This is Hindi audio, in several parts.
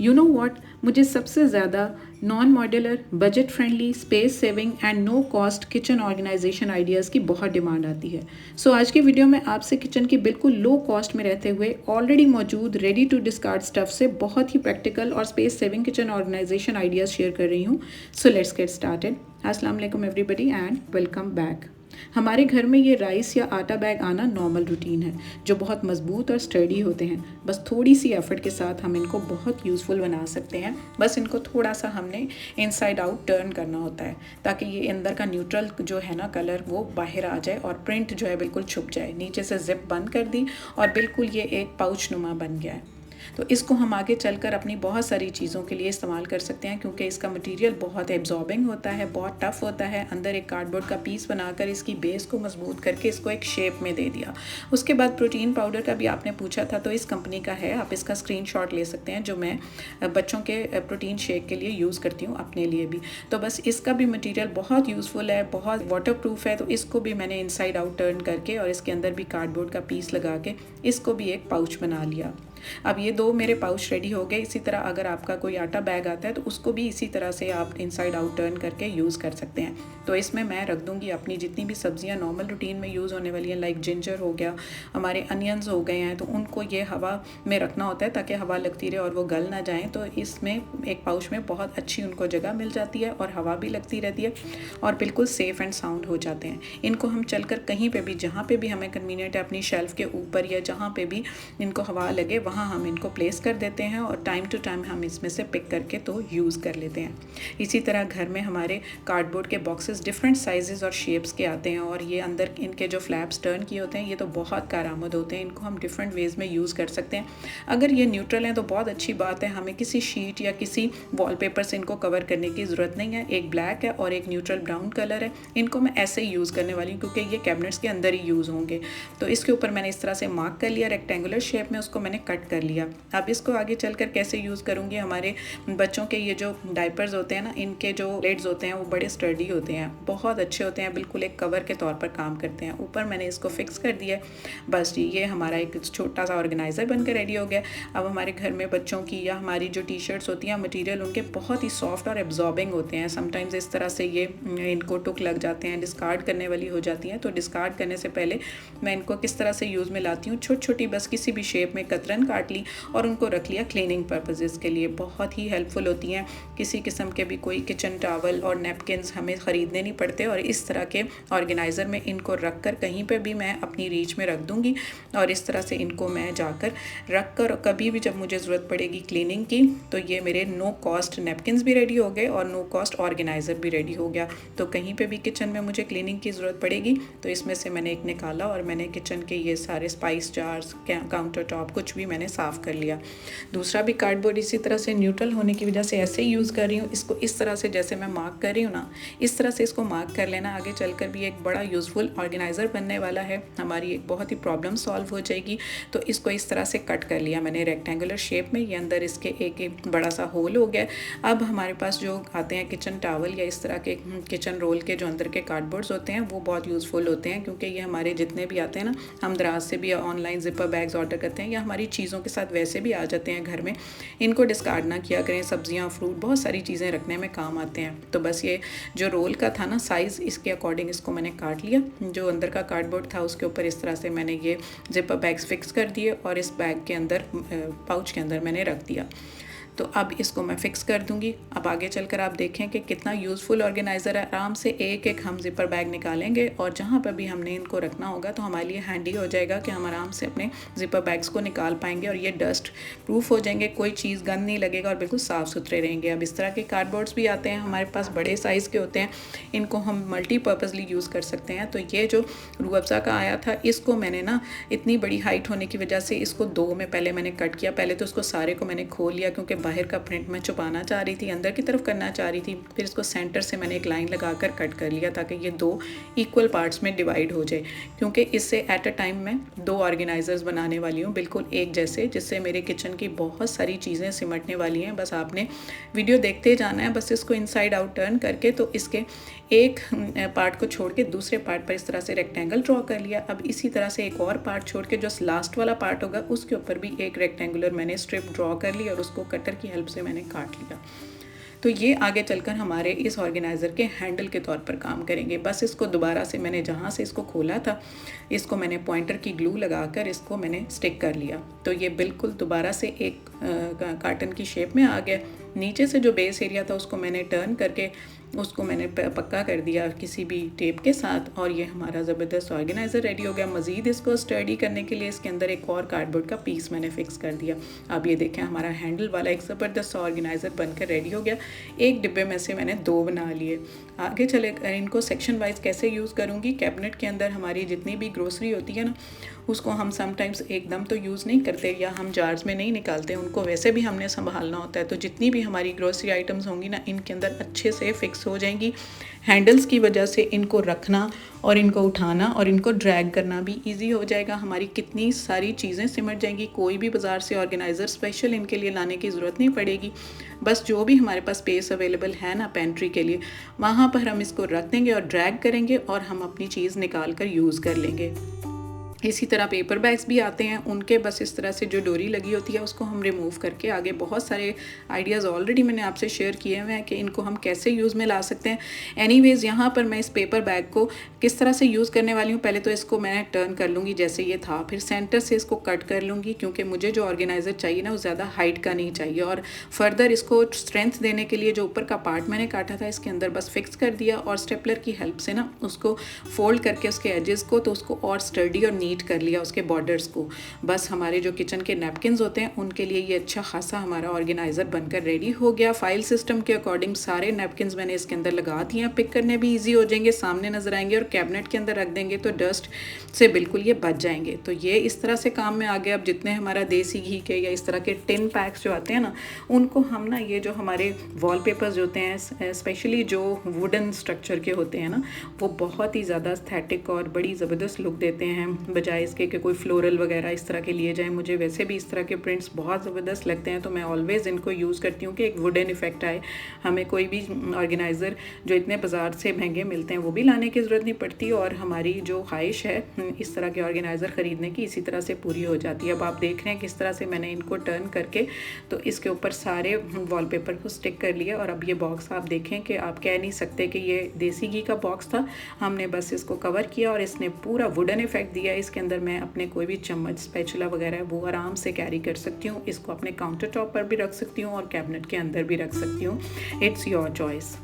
यू नो व्हाट, मुझे सबसे ज़्यादा non modular, budget friendly, space saving and no cost kitchen organisation ideas की बहुत डिमांड आती है। सो आज की वीडियो में आपसे किचन की बिल्कुल लो कॉस्ट में रहते हुए ऑलरेडी मौजूद रेडी टू डिस्कार्ड स्टफ से बहुत ही प्रैक्टिकल और space saving kitchen organisation ideas share कर रही हूँ। So let's get started. अस्सलाम वालेकुम एवरीबडी एंड वेलकम बैक। हमारे घर में ये राइस या आटा बैग आना नॉर्मल रूटीन है, जो बहुत मजबूत और स्टर्डी होते हैं। बस थोड़ी सी एफर्ट के साथ हम इनको बहुत यूज़फुल बना सकते हैं। बस इनको थोड़ा सा हमने इनसाइड आउट टर्न करना होता है, ताकि ये अंदर का न्यूट्रल जो है ना कलर, वो बाहर आ जाए और प्रिंट जो है बिल्कुल छुप जाए। नीचे से जिप बंद कर दी और बिल्कुल ये एक पाउच नुमा बन गया है। तो इसको हम आगे चलकर अपनी बहुत सारी चीज़ों के लिए इस्तेमाल कर सकते हैं, क्योंकि इसका मटेरियल बहुत एब्जॉर्बिंग होता है, बहुत टफ होता है। अंदर एक कार्डबोर्ड का पीस बनाकर इसकी बेस को मजबूत करके इसको एक शेप में दे दिया। उसके बाद प्रोटीन पाउडर का भी आपने पूछा था, तो इस कंपनी का है, आप इसका स्क्रीनशॉट ले सकते हैं, जो मैं बच्चों के प्रोटीन शेक के लिए यूज़ करती हूँ, अपने लिए भी। तो बस इसका भी मटीरियल बहुत यूज़फुल है, बहुत वाटर प्रूफ है। तो इसको भी मैंने इनसाइड आउट टर्न करके और इसके अंदर भी कार्डबोर्ड का पीस लगा के इसको भी एक पाउच बना लिया। अब ये दो मेरे पाउच रेडी हो गए। इसी तरह अगर आपका कोई आटा बैग आता है तो उसको भी इसी तरह से आप इनसाइड आउट टर्न करके यूज़ कर सकते हैं। तो इसमें मैं रख दूंगी अपनी जितनी भी सब्जियां नॉर्मल रूटीन में यूज़ होने वाली हैं, लाइक जिंजर हो गया, हमारे अनियंस हो गए हैं, तो उनको ये हवा में रखना होता है ताकि हवा लगती रहे और वो गल ना जाएँ। तो इसमें एक पाउच में बहुत अच्छी उनको जगह मिल जाती है और हवा भी लगती रहती है और बिल्कुल सेफ़ एंड साउंड हो जाते हैं। इनको हम चलकर कहीं पर भी, जहाँ पर भी हमें कन्वीनियंट है, अपनी शेल्फ़ के ऊपर या जहाँ पर भी इनको हवा लगे वहाँ हम इनको प्लेस कर देते हैं और टाइम टू टाइम हम इसमें से पिक करके तो यूज़ कर लेते हैं। इसी तरह घर में हमारे कार्डबोर्ड के बॉक्सेस डिफरेंट साइजेस और शेप्स के आते हैं और ये अंदर इनके जो फ्लैप्स टर्न किए होते हैं ये तो बहुत कारआमद होते हैं। इनको हम डिफरेंट वेज़ में यूज़ कर सकते हैं। अगर ये न्यूट्रल हैं तो बहुत अच्छी बात है, हमें किसी शीट या किसी वॉलपेपर से इनको कवर करने की ज़रूरत नहीं है। एक ब्लैक है और एक न्यूट्रल ब्राउन कलर है। इनको मैं ऐसे ही यूज़ करने वाली हूँ क्योंकि ये कैबिनेट्स के अंदर ही यूज़ होंगे। तो इसके ऊपर मैंने इस तरह से मार्क कर लिया, रेक्टेंगुलर शेप में उसको मैंने कट कर लिया। अब इसको आगे चलकर कैसे यूज़ करूँगी, हमारे बच्चों के ये जो डायपर्स होते हैं ना, इनके जो लेड्स होते हैं वो बड़े स्टर्डी होते हैं, बहुत अच्छे होते हैं, बिल्कुल एक कवर के तौर पर काम करते हैं। ऊपर मैंने इसको फिक्स कर दिया है। बस जी, ये हमारा एक छोटा सा ऑर्गेनाइज़र बनकर रेडी हो गया। अब हमारे घर में बच्चों की या हमारी जो टी शर्ट्स होती हैं, मटीरियल उनके बहुत ही सॉफ्ट और एब्जॉर्बिंग होते हैं। समटाइम्स इस तरह से ये इनको टुक लग जाते हैं, डिस्कार्ड करने वाली हो जाती हैं। तो डिस्कार्ड करने से पहले मैं इनको किस तरह से यूज़ में लाती हूँ, छोटी छोटी बस किसी भी शेप में कतरन काट ली और उनको रख लिया क्लीनिंग पर्पसेस के लिए। बहुत ही हेल्पफुल होती हैं। किसी किस्म के भी कोई किचन टॉवल और नैपकिन्स हमें ख़रीदने नहीं पड़ते और इस तरह के ऑर्गेनाइज़र में इनको रख कर कहीं पे भी मैं अपनी रीच में रख दूँगी और इस तरह से इनको मैं जाकर रख कर कभी भी जब मुझे ज़रूरत पड़ेगी क्लीनिंग की, तो ये मेरे नो कॉस्ट नैपकिन्स भी रेडी हो गए और नो कॉस्ट ऑर्गेनाइज़र भी रेडी हो गया। तो कहीं पर भी किचन में मुझे क्लीनिंग की ज़रूरत पड़ेगी तो इसमें से मैंने एक निकाला और मैंने किचन के ये सारे स्पाइस जार्स, काउंटर टॉप, कुछ भी मैंने साफ़ कर लिया। दूसरा भी कार्डबोर्ड इसी तरह से न्यूट्रल होने की वजह से ऐसे ही यूज़ कर रही हूँ। इसको इस तरह से जैसे मैं मार्क कर रही हूँ ना, इस तरह से इसको मार्क कर लेना। आगे चलकर भी एक बड़ा यूज़फुल ऑर्गेनाइज़र बनने वाला है, हमारी एक बहुत ही प्रॉब्लम सॉल्व हो जाएगी। तो इसको इस तरह से कट कर लिया मैंने रेक्टेंगुलर शेप में। ये अंदर इसके एक बड़ा सा होल हो गया। अब हमारे पास जो आते हैं किचन टावल या इस तरह के किचन रोल के जो अंदर के कार्डबोर्ड्स होते हैं वो बहुत यूज़फुल होते हैं, क्योंकि ये हमारे जितने भी आते हैं ना, हम दराज से भी ऑनलाइन जिपर बैग्स ऑर्डर करते हैं या हमारी चीज़ों के साथ वैसे भी आ जाते हैं घर में। इनको डिस्कार्ड ना किया करें, सब्जियां, फ्रूट, बहुत सारी चीज़ें रखने में काम आते हैं। तो बस ये जो रोल का था ना साइज़, इसके अकॉर्डिंग इसको मैंने काट लिया। जो अंदर का कार्डबोर्ड था उसके ऊपर इस तरह से मैंने ये जिपर बैग्स फिक्स कर दिए और इस बैग के अंदर, पाउच के अंदर मैंने रख दिया। तो अब इसको मैं फ़िक्स कर दूंगी। अब आगे चलकर आप देखें कि कितना यूज़फुल ऑर्गेनाइज़र है। आराम से एक एक हम ज़िपर बैग निकालेंगे और जहाँ पर भी हमने इनको रखना होगा तो हमारे लिए हैंडी हो जाएगा कि हम आराम से अपने ज़िपर बैग्स को निकाल पाएंगे और ये डस्ट प्रूफ हो जाएंगे, कोई चीज़ गंद नहीं लगेगा और बिल्कुल साफ़ सुथरे रहेंगे। अब इस तरह के कार्डबोर्ड्स भी आते हैं हमारे पास, बड़े साइज़ के होते हैं, इनको हम मल्टीपर्पज़ली यूज़ कर सकते हैं। तो ये जो रूह अफ़ज़ा का आया था, इसको मैंने ना इतनी बड़ी हाइट होने की वजह से इसको दो में पहले मैंने कट किया। पहले तो उसको सारे को मैंने खोल लिया क्योंकि बाहर का प्रिंट मैं छुपाना चाह रही थी, अंदर की तरफ करना चाह रही थी। फिर इसको सेंटर से मैंने एक लाइन लगाकर कट कर लिया ताकि ये दो इक्वल पार्ट्स में डिवाइड हो जाए, क्योंकि इससे एट अ टाइम मैं दो ऑर्गेनाइजर्स बनाने वाली हूँ बिल्कुल एक जैसे, जिससे मेरे किचन की बहुत सारी चीज़ें सिमटने वाली हैं। बस आपने वीडियो देखते जाना है, बस इसको इनसाइड आउट टर्न करके तो इसके एक पार्ट को छोड़ के दूसरे पार्ट पर इस तरह से रेक्टेंगल ड्रॉ कर लिया। अब इसी तरह से एक और पार्ट छोड़ के जो लास्ट वाला पार्ट होगा उसके ऊपर भी एक रेक्टेंगुलर मैंने स्ट्रिप ड्रॉ कर ली और उसको कटर की हेल्प से मैंने काट लिया। तो ये आगे चलकर हमारे इस ऑर्गेनाइज़र के हैंडल के तौर पर काम करेंगे। बस इसको दोबारा से मैंने जहाँ से इसको खोला था, इसको मैंने पॉइंटर की ग्लू लगाकर इसको मैंने स्टिक कर लिया। तो ये बिल्कुल दोबारा से एक कार्टन की शेप में आ गया। नीचे से जो बेस एरिया था उसको मैंने टर्न करके उसको मैंने पक्का कर दिया किसी भी टेप के साथ, और ये हमारा ज़बरदस्त ऑर्गेनाइज़र रेडी हो गया। मज़ीद इसको स्टडी करने के लिए इसके अंदर एक और कार्डबोर्ड का पीस मैंने फ़िक्स कर दिया। अब ये देखें हमारा हैंडल वाला एक ज़बरदस्त ऑर्गेनाइज़र बनकर रेडी हो गया। एक डिब्बे में से मैंने 2 बना लिए। आगे चले इनको सेक्शन वाइज कैसे यूज़ करूँगी, कैबिनेट के अंदर हमारी जितनी भी ग्रोसरी होती है ना, उसको हम समटाइम्स एकदम तो यूज़ नहीं करते या हम जार्स में नहीं निकालते, उनको वैसे भी हमने संभालना होता है। तो जितनी भी हमारी ग्रोसरी आइटम्स होंगी ना, इनके अंदर अच्छे से फिक्स हो जाएंगी। हैंडल्स की वजह से इनको रखना और इनको उठाना और इनको ड्रैग करना भी इजी हो जाएगा। हमारी कितनी सारी चीज़ें सिमट जाएंगी। कोई भी बाज़ार से ऑर्गेनाइज़र स्पेशल इनके लिए लाने की ज़रूरत नहीं पड़ेगी। बस जो भी हमारे पास स्पेस अवेलेबल है ना पेंट्री के लिए, वहाँ पर हम इसको रख देंगे और ड्रैग करेंगे और हम अपनी चीज़ निकाल कर यूज़ कर लेंगे। इसी तरह पेपर बैग्स भी आते हैं, उनके बस इस तरह से जो डोरी लगी होती है उसको हम रिमूव करके आगे बहुत सारे आइडियाज़ ऑलरेडी मैंने आपसे शेयर किए हुए हैं कि इनको हम कैसे यूज़ में ला सकते हैं। एनीवेज़ यहाँ पर मैं इस पेपर बैग को किस तरह से यूज़ करने वाली हूँ, पहले तो इसको मैं टर्न कर लूँगी जैसे ये था, फिर सेंटर से इसको कट कर लूँगी क्योंकि मुझे जो ऑर्गेनाइज़र चाहिए ना वो ज़्यादा हाइट का नहीं चाहिए, और फर्दर इसको स्ट्रेंथ देने के लिए जो ऊपर का पार्ट मैंने काटा था इसके अंदर बस फिक्स कर दिया और स्टेपलर की हेल्प से ना उसको फोल्ड करके उसके एजेस को तो उसको और स्टर्डी और नीट कर लिया उसके बॉर्डर्स को। बस हमारे जो किचन के नैपकिन्स होते हैं उनके लिए ये अच्छा खासा हमारा ऑर्गेनाइज़र बनकर रेडी हो गया। फाइल सिस्टम के अकॉर्डिंग सारे नैपकिन्स मैंने इसके अंदर लगा दिए हैं, पिक करने भी ईजी हो जाएंगे, सामने नजर आएंगे, और कैबिनेट के अंदर रख देंगे तो डस्ट से बिल्कुल ये बच जाएंगे। तो ये इस तरह से काम में आ गया। अब जितने हमारा देसी घी के या इस तरह के टिन पैक्स जो आते हैं ना, उनको हम ना ये जो हमारे वॉलपेपर्स होते हैं स्पेशली जो वुडन स्ट्रक्चर के होते हैं ना, वो बहुत ही ज़्यादा एस्थेटिक और बड़ी ज़बरदस्त लुक देते हैं, बजाय इसके कि कोई फ्लोरल वगैरह इस तरह के लिए जाएं। मुझे वैसे भी इस तरह के प्रिंट्स बहुत ज़बरदस्त लगते हैं, तो मैं ऑलवेज़ इनको यूज़ करती हूँ कि एक वुडन इफेक्ट आए। हमें कोई भी ऑर्गेनाइज़र जो इतने बाज़ार से महंगे मिलते हैं वो भी लाने की ज़रूरत नहीं पड़ती, और हमारी जो ख्वाहिश है इस तरह के ऑर्गेनाइज़र ख़रीदने की इसी तरह से पूरी हो जाती है। अब आप देख रहे हैं किस तरह से मैंने इनको टर्न करके तो इसके ऊपर सारे वॉलपेपर को स्टिक कर लिया। और अब ये बॉक्स आप देखें कि आप कह नहीं सकते कि ये देसी घी का बॉक्स था, हमने बस इसको कवर किया और इसने पूरा वुडन इफेक्ट दिया। इसके अंदर मैं अपने कोई भी चम्मच, स्पैचुला वगैरह वो आराम से कैरी कर सकती हूँ। इसको अपने काउंटर टॉप पर भी रख सकती हूँ और कैबिनेट के अंदर भी रख सकती हूँ। It's your choice.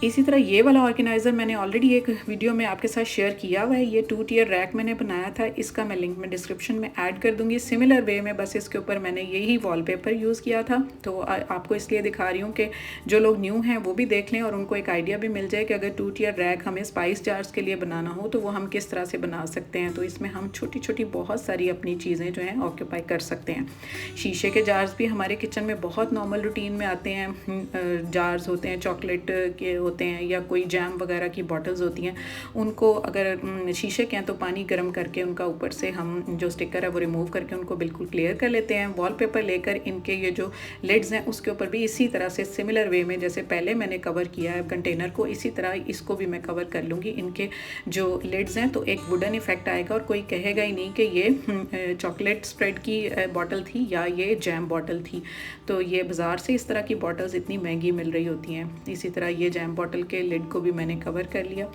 इसी तरह ये वाला ऑर्गेनाइज़र मैंने ऑलरेडी एक वीडियो में आपके साथ शेयर किया हुआ है। ये 2 टियर रैक मैंने बनाया था, इसका मैं लिंक में डिस्क्रिप्शन में ऐड कर दूंगी। सिमिलर वे में बस इसके ऊपर मैंने यही वॉलपेपर यूज़ किया था। तो आपको इसलिए दिखा रही हूँ कि जो लोग न्यू हैं वो भी देख लें और उनको एक आइडिया भी मिल जाए कि अगर 2 टियर रैक हमें स्पाइस जार्स के लिए बनाना हो तो वो हम किस तरह से बना सकते हैं। तो इसमें हम छोटी छोटी बहुत सारी अपनी चीज़ें जो हैं ऑक्यूपाई कर सकते हैं। शीशे के जार्स भी हमारे किचन में बहुत नॉर्मल रूटीन में आते हैं। जार्स होते हैं चॉकलेट के होते हैं या कोई जैम वगैरह की बॉटल्स होती हैं, उनको अगर शीशे के हैं तो पानी गर्म करके उनका ऊपर से हम जो स्टिकर है वो रिमूव करके उनको बिल्कुल क्लियर कर लेते हैं। वॉलपेपर लेकर इनके ये जो लिड्स हैं उसके ऊपर भी इसी तरह से सिमिलर वे में जैसे पहले मैंने कवर किया है कंटेनर को, इसी तरह इसको भी मैं कवर कर लूँगी। इनके जो लिड्स हैं तो एक वुडन इफेक्ट आएगा और कोई कहेगा ही नहीं कि ये चॉकलेट स्प्रेड की बॉटल थी या ये जैम बॉटल थी। तो ये बाज़ार से इस तरह की बॉटल्स इतनी महंगी मिल रही होती हैं। इसी तरह ये जैम बॉटल के लिड को भी मैंने कवर कर लिया।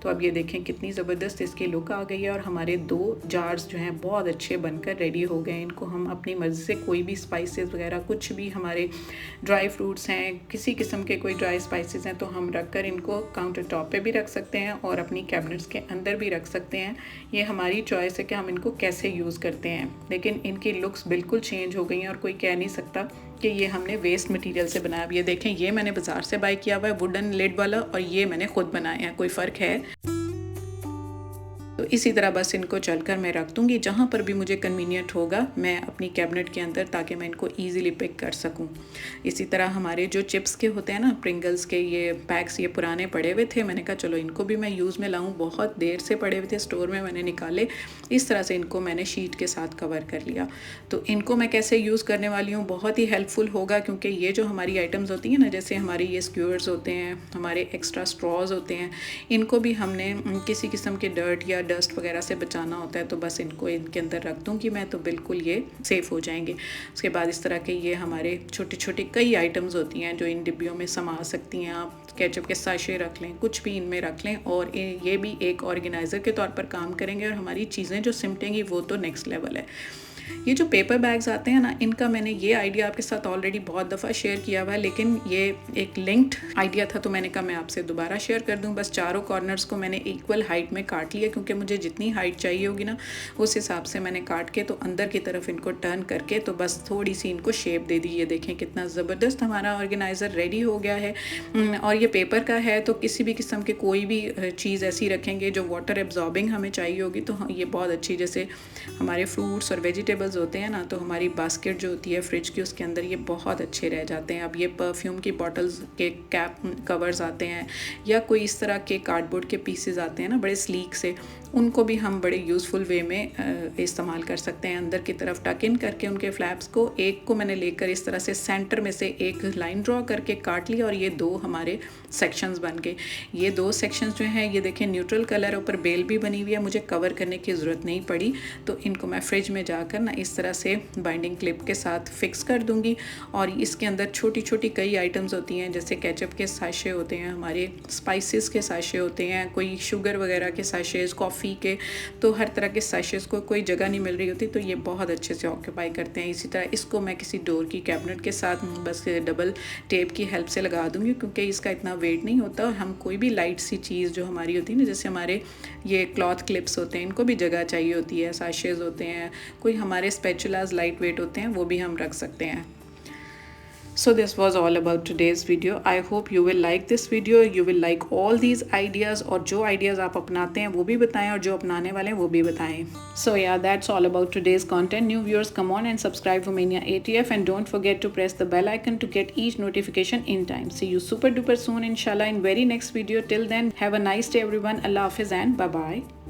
तो अब ये देखें कितनी ज़बरदस्त इसकी लुक आ गई है और हमारे 2 जार्स जो हैं बहुत अच्छे बनकर रेडी हो गए। इनको हम अपनी मर्ज़ी से कोई भी स्पाइसेस वगैरह कुछ भी, हमारे ड्राई फ्रूट्स हैं, किसी किस्म के कोई ड्राई स्पाइसेस हैं तो हम रख कर इनको काउंटर टॉप पे भी रख सकते हैं और अपनी कैबिनेट्स के अंदर भी रख सकते हैं। ये हमारी चॉइस है कि हम इनको कैसे यूज़ करते हैं, लेकिन इनकी लुक्स बिल्कुल चेंज हो गई हैं और कोई कह नहीं सकता कि ये हमने वेस्ट मटेरियल से बनाया। ये देखें ये मैंने बाज़ार से बाय किया हुआ है वुडन लिड वाला और ये मैंने खुद बनाए हैं, कोई फ़र्क है? तो इसी तरह बस इनको चलकर मैं रख दूँगी जहाँ पर भी मुझे कन्वीनियंट होगा मैं अपनी कैबिनेट के अंदर, ताकि मैं इनको ईज़िली पिक कर सकूँ। इसी तरह हमारे जो चिप्स के होते हैं ना, प्रिंगल्स के ये पैक्स, ये पुराने पड़े हुए थे, मैंने कहा चलो इनको भी मैं यूज़ में लाऊँ। बहुत देर से पड़े हुए थे स्टोर में, मैंने निकाले, इस तरह से इनको मैंने शीट के साथ कवर कर लिया। तो इनको मैं कैसे यूज़ करने वाली हूँ, बहुत ही हेल्पफुल होगा, क्योंकि ये जो हमारी आइटम्स होती हैं ना, जैसे हमारी ये स्क्यूअर्स होते हैं, हमारे एक्स्ट्रा स्ट्रॉज होते हैं, इनको भी हमने किसी किस्म के डर्ट या डस्ट वगैरह से बचाना होता है तो बस इनको इनके अंदर रख दूँगी मैं, तो बिल्कुल ये सेफ़ हो जाएंगे। उसके बाद इस तरह के ये हमारे छोटे छोटे कई आइटम्स होती हैं जो इन डिब्बियों में समा सकती हैं। आप केचप के साशे रख लें, कुछ भी इनमें रख लें, और ये भी एक ऑर्गेनाइज़र के तौर पर काम करेंगे और हमारी चीज़ें जो सिमटेंगी वो तो नेक्स्ट लेवल है। ये जो पेपर बैग्स आते हैं ना, इनका मैंने ये आइडिया आपके साथ ऑलरेडी बहुत दफ़ा शेयर किया हुआ है, लेकिन ये एक लिंक्ड आइडिया था तो मैंने कहा मैं आपसे दोबारा शेयर कर दूं। बस चारों कॉर्नर्स को मैंने इक्वल हाइट में काट लिया, क्योंकि मुझे जितनी हाइट चाहिए होगी ना उस हिसाब से मैंने काट के तो अंदर की तरफ इनको टर्न करके तो बस थोड़ी सी इनको शेप दे दी। ये देखें कितना ज़बरदस्त हमारा ऑर्गेनाइज़र रेडी हो गया है। और ये पेपर का है तो किसी भी किस्म के कोई भी चीज़ ऐसी रखेंगे जो वाटर एब्जॉर्बिंग हमें चाहिए होगी तो ये बहुत अच्छी, जैसे हमारे फ्रूट्स और वेजिटेबल्स होते हैं ना, तो हमारी बास्केट जो होती है फ्रिज की उसके अंदर ये बहुत अच्छे रह जाते हैं। अब ये परफ्यूम की बॉटल्स के कैप कवर्स आते हैं या कोई इस तरह के कार्डबोर्ड के पीसेस आते हैं ना बड़े स्लीक से, उनको भी हम बड़े यूज़फुल वे में इस्तेमाल कर सकते हैं। अंदर की तरफ टक इन करके उनके फ्लैप्स को, एक को मैंने लेकर इस तरह से सेंटर में से एक लाइन ड्रॉ करके काट लिया और ये दो हमारे सेक्शंस बन गए। ये दो सेक्शंस जो हैं ये देखें न्यूट्रल कलर, ऊपर बेल भी बनी हुई है, मुझे कवर करने की ज़रूरत नहीं पड़ी। तो इनको मैं फ्रिज में जाकर ना इस तरह से बाइंडिंग क्लिप के साथ फिक्स कर दूंगी। और इसके अंदर छोटी छोटी कई आइटम्स होती हैं, जैसे केचप के साशे होते हैं, हमारे स्पाइसेस के साशे होते हैं, कोई शुगर वगैरह के साशेज़, कॉफ़ी के, तो हर तरह के साशेज़ को कोई जगह नहीं मिल रही होती तो ये बहुत अच्छे से ऑक्यूपाई करते हैं। इसी तरह इसको मैं किसी डोर की कैबिनेट के साथ बस डबल टेप की हेल्प से लगा दूंगी, क्योंकि इसका इतना वेट नहीं होता और हम कोई भी लाइट सी चीज़ जो हमारी होती है ना, जैसे हमारे ये क्लॉथ क्लिप्स होते हैं, इनको भी जगह चाहिए होती है, साशेज़ होते हैं, कोई हमारे स्पैचुलास लाइट वेट होते हैं, वो भी हम रख सकते हैं। So this was all about today's video. I hope you will like this video. You will like all these ideas, और जो ideas आप अपनाते हैं वो भी बताएं और जो अपनाने वाले हैं वो भी बताएं. So yeah, that's all about today's content. New viewers, come on and subscribe Romania ATF, and don't forget to press the bell icon to get each notification in time. See you super duper soon inshallah in very next video. Till then, have a nice day everyone. Allah Hafiz and bye bye.